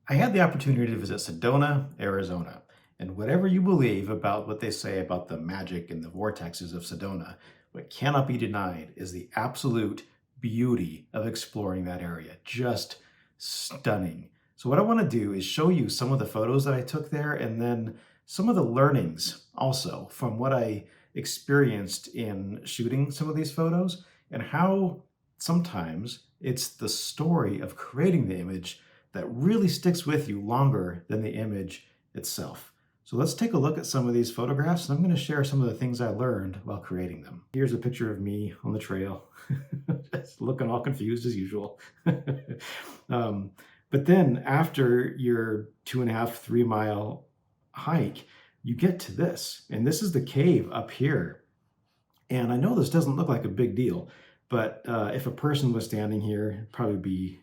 I had the opportunity to visit Sedona, Arizona, and whatever you believe about what they say about the magic and the vortexes of Sedona, what cannot be denied is the absolute beauty of exploring that area. Just stunning. So what I want to do is show you some of the photos that I took there and then some of the learnings also from what I experienced in shooting some of these photos and how sometimes it's the story of creating the image that really sticks with you longer than the image itself. So let's take a look at some of these photographs, and I'm going to share some of the things I learned while creating them. Here's a picture of me on the trail, just looking all confused as usual. um, but then after your 2.5, 3 mile hike, you get to this, and this is the cave up here. And I know this doesn't look like a big deal, but if a person was standing here, it'd probably be,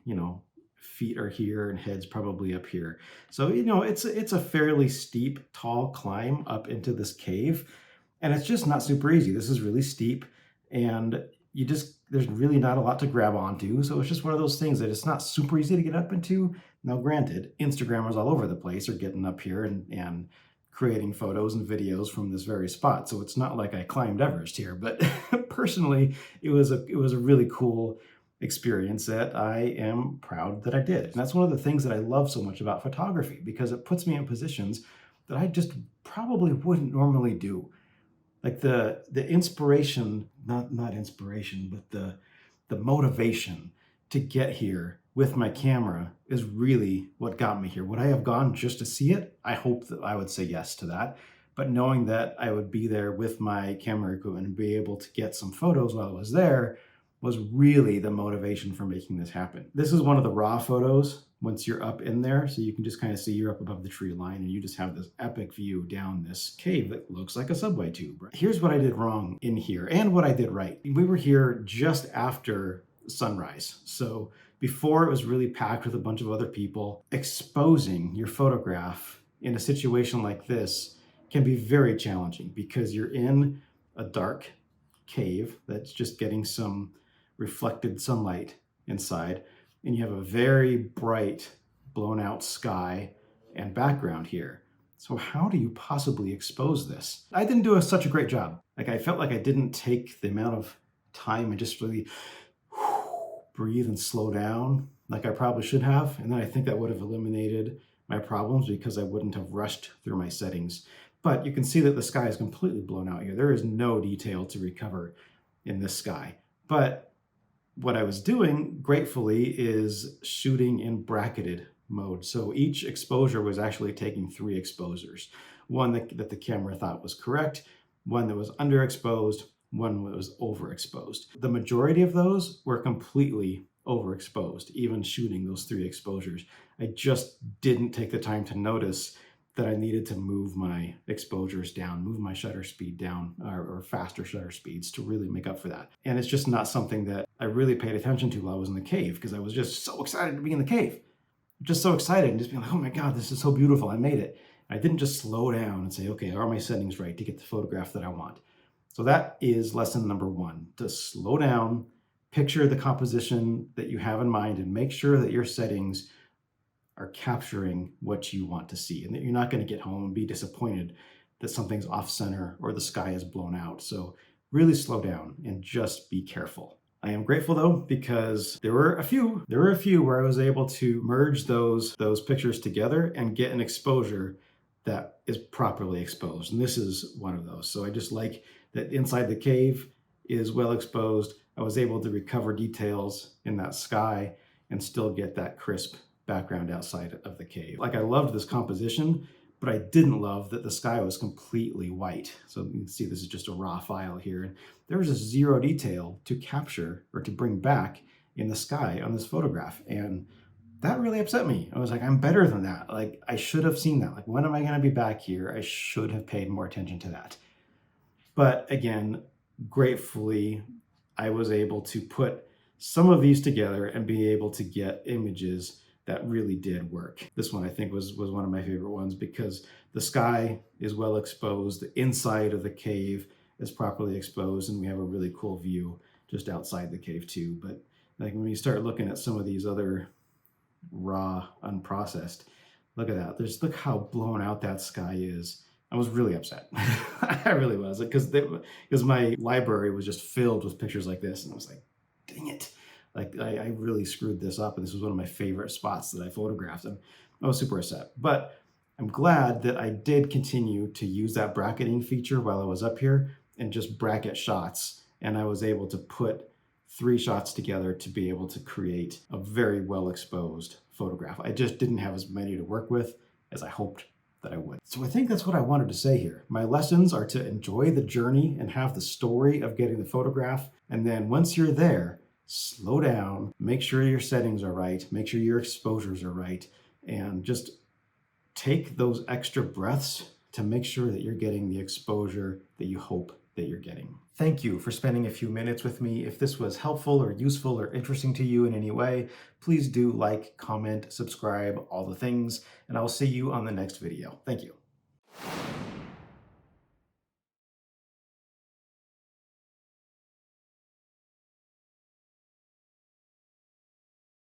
feet are here and heads probably up here. So, it's a fairly steep, tall climb up into this cave, and it's just not super easy. This is really steep, and there's really not a lot to grab onto. So it's just one of those things that it's not super easy to get up into. Now, granted, Instagrammers all over the place are getting up here and creating photos and videos from this very spot. So it's not like I climbed Everest here, but personally, it was a really cool experience that I am proud that I did. And that's one of the things that I love so much about photography because it puts me in positions that I just probably wouldn't normally do. Like the inspiration, not inspiration, but the motivation to get here with my camera is really what got me here. Would I have gone just to see it? I hope that I would say yes to that. But knowing that I would be there with my camera equipment and be able to get some photos while I was there was really the motivation for making this happen. This is one of the raw photos once you're up in there. So you can just kind of see you're up above the tree line and you just have this epic view down this cave that looks like a subway tube. Here's what I did wrong in here and what I did right. We were here just after sunrise. So before it was really packed with a bunch of other people. Exposing your photograph in a situation like this can be very challenging because you're in a dark cave that's just getting some reflected sunlight inside, and you have a very bright, blown out sky and background here. So how do you possibly expose this? I didn't do such a great job. Like I felt like I didn't take the amount of time and just really breathe and slow down like I probably should have. And then I think that would have eliminated my problems because I wouldn't have rushed through my settings. But you can see that the sky is completely blown out here. There is no detail to recover in this sky. But what I was doing, gratefully, is shooting in bracketed mode. So each exposure was actually taking 3 exposures. One that the camera thought was correct, one that was underexposed, one that was overexposed. The majority of those were completely overexposed, even shooting those 3 exposures. I just didn't take the time to notice that I needed to move my exposures down, move my shutter speed down, or faster shutter speeds to really make up for that. And it's just not something that I really paid attention to while I was in the cave because I was just so excited to be in the cave. Just so excited and just being like, oh my God, this is so beautiful. I made it. I didn't just slow down and say, okay, are my settings right to get the photograph that I want? So that is lesson number 1, to slow down, picture the composition that you have in mind, and make sure that your settings are capturing what you want to see and that you're not going to get home and be disappointed that something's off center or the sky is blown out. So really slow down and just be careful. I am grateful though, because there were a few where I was able to merge those pictures together and get an exposure that is properly exposed. And this is one of those. So I just like that inside the cave is well exposed. I was able to recover details in that sky and still get that crisp background outside of the cave. Like I loved this composition, but I didn't love that the sky was completely white. So you can see this is just a raw file here. And there was just 0 detail to capture or to bring back in the sky on this photograph. And that really upset me. I was like, I'm better than that. Like I should have seen that. Like when am I going to be back here? I should have paid more attention to that. But again, gratefully, I was able to put some of these together and be able to get images that really did work. This one I think was one of my favorite ones because the sky is well exposed, the inside of the cave is properly exposed, and we have a really cool view just outside the cave too. But like when you start looking at some of these other raw, unprocessed. Look at that. Look how blown out that sky is. I was really upset. I really was, because my library was just filled with pictures like this, and I was like, dang it. Like I really screwed this up, and this was one of my favorite spots that I photographed, and I was super upset. But I'm glad that I did continue to use that bracketing feature while I was up here and just bracket shots, and I was able to put 3 shots together to be able to create a very well exposed photograph. I just didn't have as many to work with as I hoped that I would. So I think that's what I wanted to say here. My lessons are to enjoy the journey and have the story of getting the photograph. And then once you're there, slow down, make sure your settings are right, make sure your exposures are right, and just take those extra breaths to make sure that you're getting the exposure that you hope that you're getting. Thank you for spending a few minutes with me. If this was helpful or useful or interesting to you in any way, please do like, comment, subscribe, all the things, and I'll see you on the next video. Thank you.